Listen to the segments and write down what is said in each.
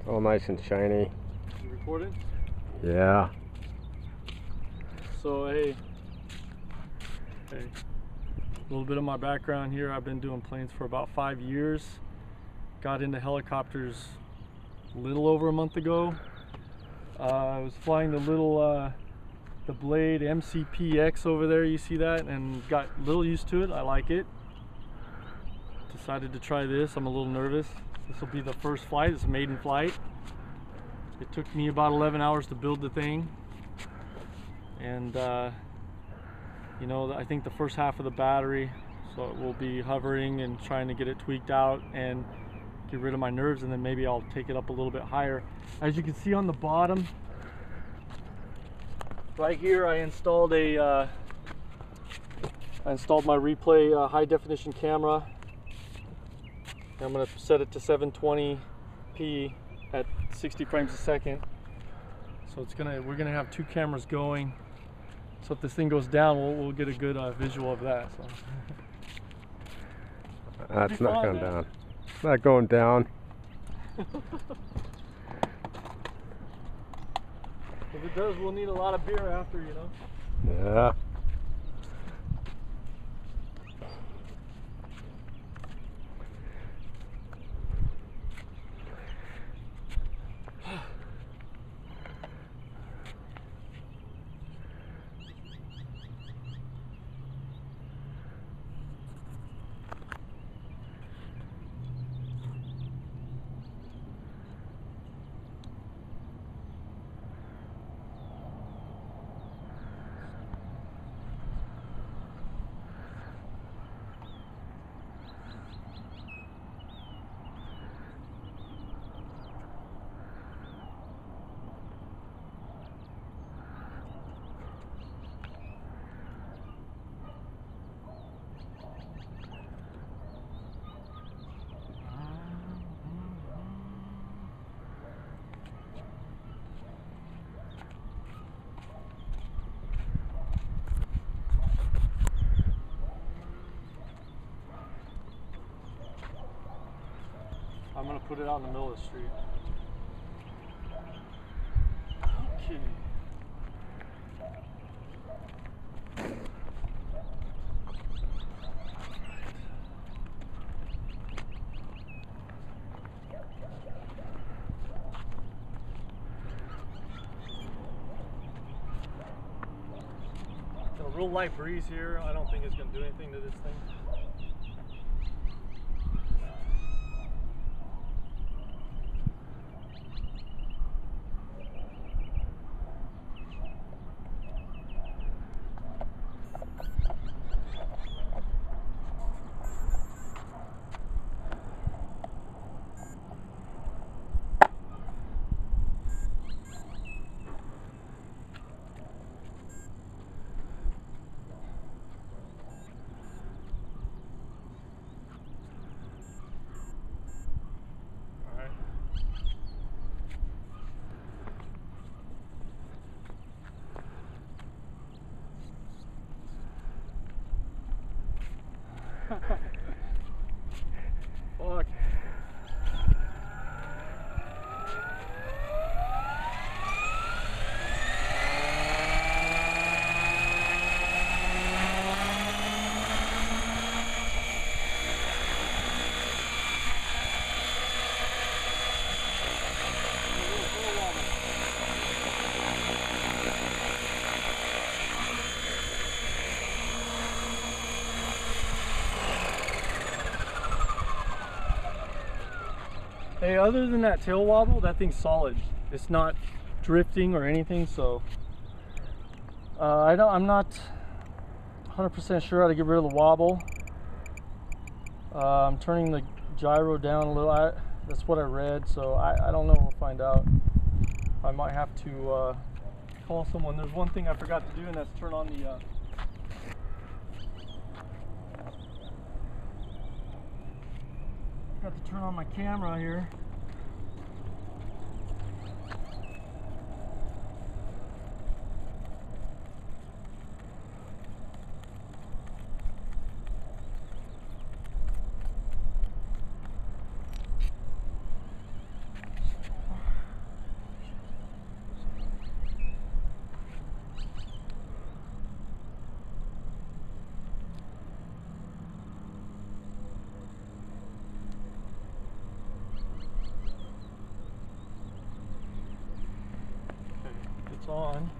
All nice and shiny. You recording? Yeah. So hey, a little bit of my background here. I've been doing planes for about 5 years. Got into helicopters a little over a month ago. I was flying the little the Blade MCPx over there, you see that, and got a little used to it. I like it. Decided to try this. I'm a little nervous. This will be the first flight. It's a maiden flight. It took me about 11 hours to build the thing, and you know, I think the first half of the battery, so it will be hovering and trying to get it tweaked out and get rid of my nerves, and then maybe I'll take it up a little bit higher. As you can see on the bottom right here, I installed my Relpay high definition camera. I'm going to set it to 720p at 60 frames a second. So we're gonna have two cameras going. So if this thing goes down, we'll get a good visual of that. So. That's not going down. It's not going down. If it does, we'll need a lot of beer after, you know. Yeah. I'm gonna put it out in the middle of the street. Okay. Got a real light breeze here. I don't think it's gonna do anything to this thing. Fuck. Hey, other than that tail wobble, that thing's solid. It's not drifting or anything, so I'm not 100% sure how to get rid of the wobble. I'm turning the gyro down a little. That's what I read, so I don't know. We'll find out. I might have to call someone. There's one thing I forgot to do, and that's turn on the got to turn on my camera here. on.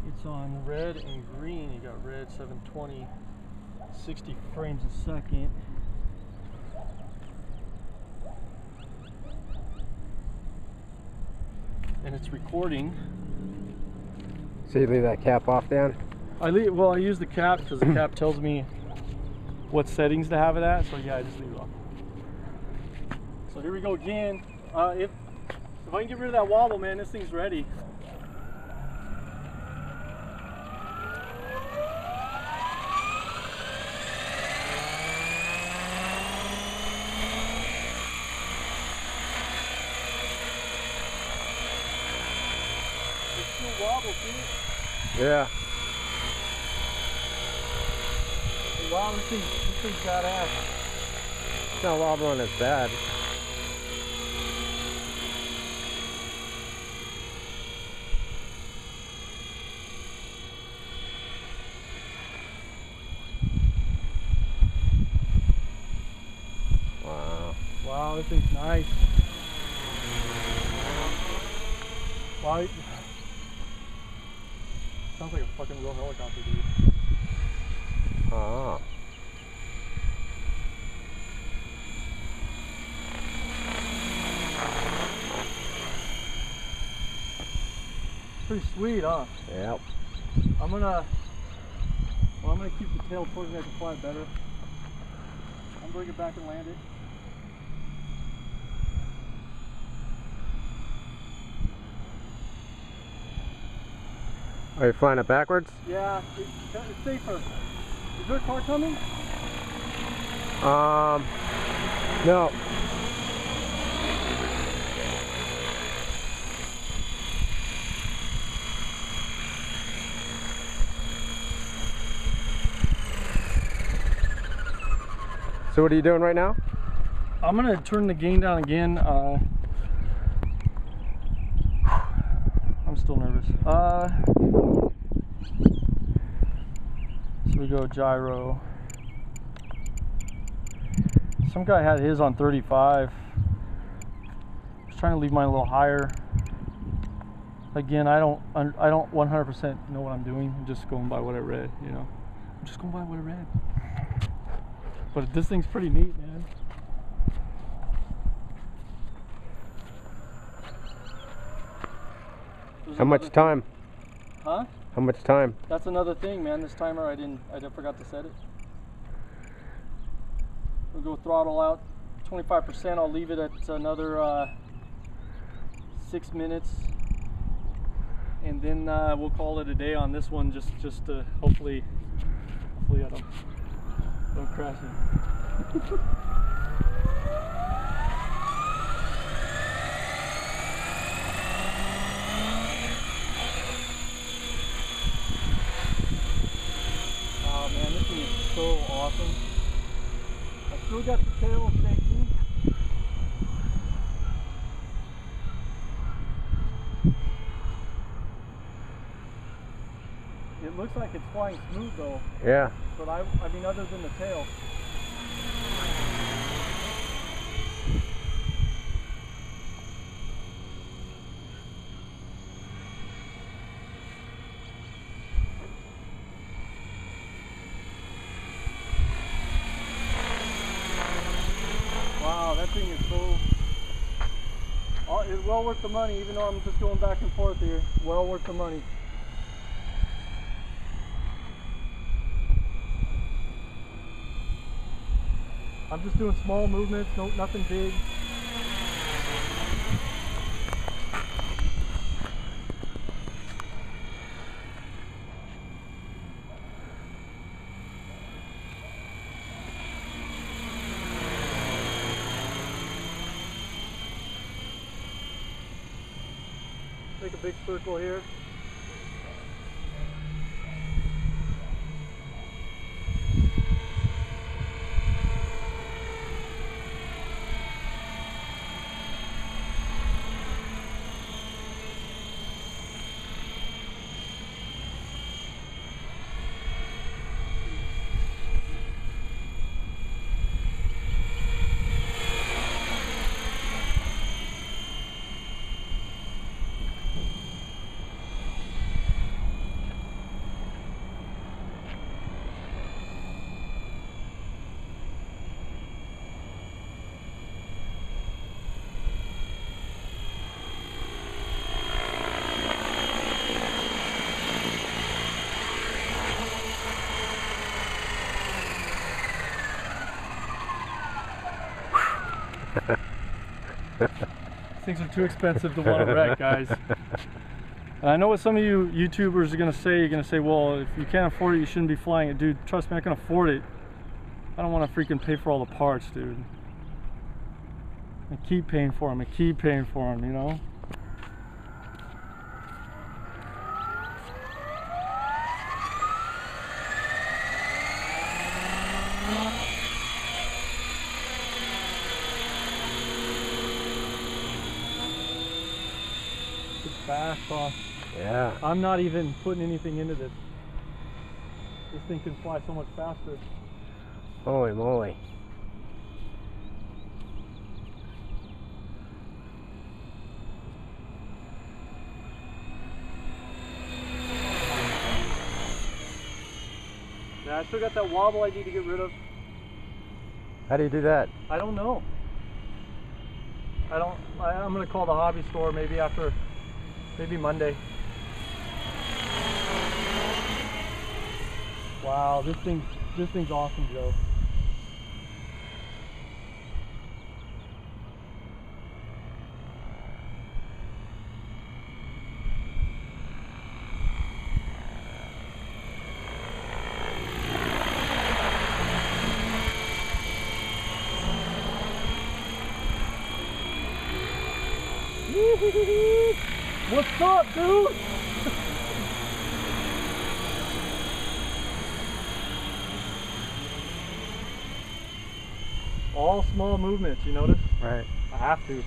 It's on red and green. You got red 720, 60 frames a second. And it's recording. So you leave that cap off, Dan? I use the cap because the cap tells me what settings to have it at. So yeah, I just leave it off. So here we go again. If I can get rid of that wobble, man, this thing's ready. Wobble, see? Yeah. Wow, this thing's badass. It's not wobbling as bad. Wow. Wow, this thing's nice. Wow. Sounds like a fucking real helicopter, dude. Ah. It's pretty sweet, huh? Yep. I'm gonna keep the tail towards me. I can fly it better. I'm gonna bring it back and land it. Are you flying it backwards? Yeah, it's safer. Is there a car coming? No. So what are you doing right now? I'm gonna turn the gain down again. I'm still nervous. So we go gyro. Some guy had his on 35. I was trying to leave mine a little higher. Again, I don't 100% know what I'm doing. I'm just going by what I read, you know. I'm just going by what I read. But this thing's pretty neat, man. How much time? Huh? How much time? That's another thing, man. This timer, I forgot to set it. We'll go throttle out 25%. I'll leave it at another 6 minutes, and then we'll call it a day on this one. Just to hopefully I don't crash it. So awesome. I still got the tail shaking. It looks like it's flying smooth though. Yeah. But I mean, other than the tail. Wow, that thing is so... it's well worth the money, even though I'm just going back and forth here. Well worth the money. I'm just doing small movements, nothing big. Make a big circle here. Things are too expensive to want to wreck, guys. And I know what some of you YouTubers are going to say. You're going to say, well, if you can't afford it, you shouldn't be flying it. Dude, trust me, I can afford it. I don't want to freaking pay for all the parts, dude. I keep paying for them. I keep paying for them, you know? Fast, huh? Yeah. I'm not even putting anything into this. This thing can fly so much faster. Holy moly. Yeah, I still got that wobble I need to get rid of. How do you do that? I don't know. I'm gonna call the hobby store maybe Monday. Wow, this thing's awesome, Joe. What's up, dude? All small movements, you notice? Right. I have to.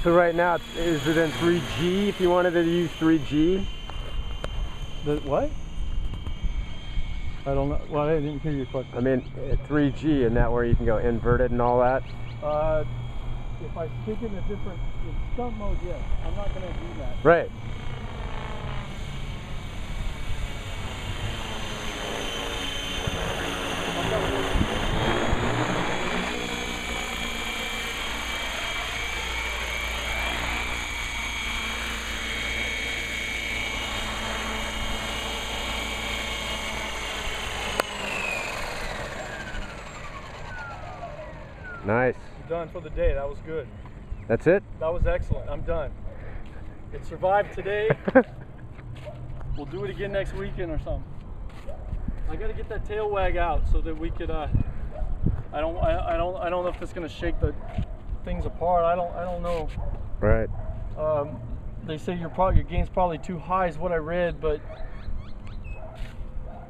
So right now, is it in 3G if you wanted to use 3G? The what? I don't know. Well, I didn't hear your question. I mean, 3G, and that where you can go inverted and all that? If I stick in a different stunt mode, yes. I'm not going to do that. Right. Nice. I'm done for the day. That was good. That's it? That was excellent. I'm done. It survived today. We'll do it again next weekend or something. I got to get that tail wag out so that we could. I don't know if it's gonna shake the things apart. I don't know. Right. They say your gain's probably too high is what I read, but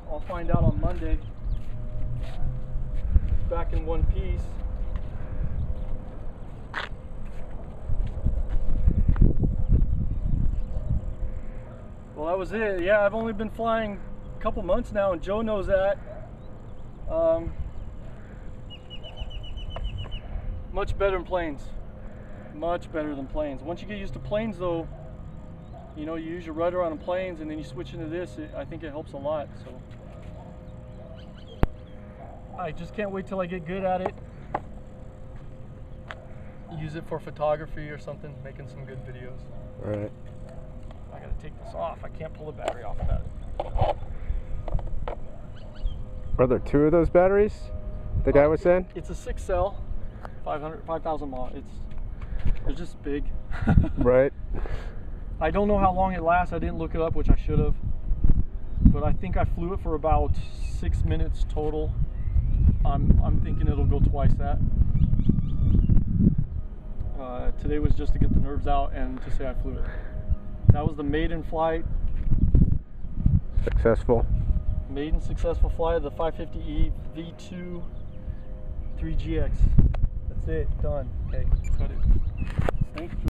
I'll find out on Monday. Back in one piece. Well, that was it. Yeah, I've only been flying a couple months now, and Joe knows that. Much better than planes. Much better than planes. Once you get used to planes, though, you know, you use your rudder on the planes, and then you switch into this. I think it helps a lot. So I just can't wait till I get good at it. Use it for photography or something, making some good videos. Right. I gotta take this off. I can't pull the battery off of that. Are there two of those batteries? The guy was saying? It's a 6-cell, 5,000 mAh. It's just big. Right. I don't know how long it lasts. I didn't look it up, which I should have. But I think I flew it for about 6 minutes total. I'm thinking it'll go twice that. Today was just to get the nerves out and to say I flew it. That was the maiden flight. Successful. Maiden successful flight of the 550e V2 3GX. That's it, done. Okay, cut it. Thanks, Joe.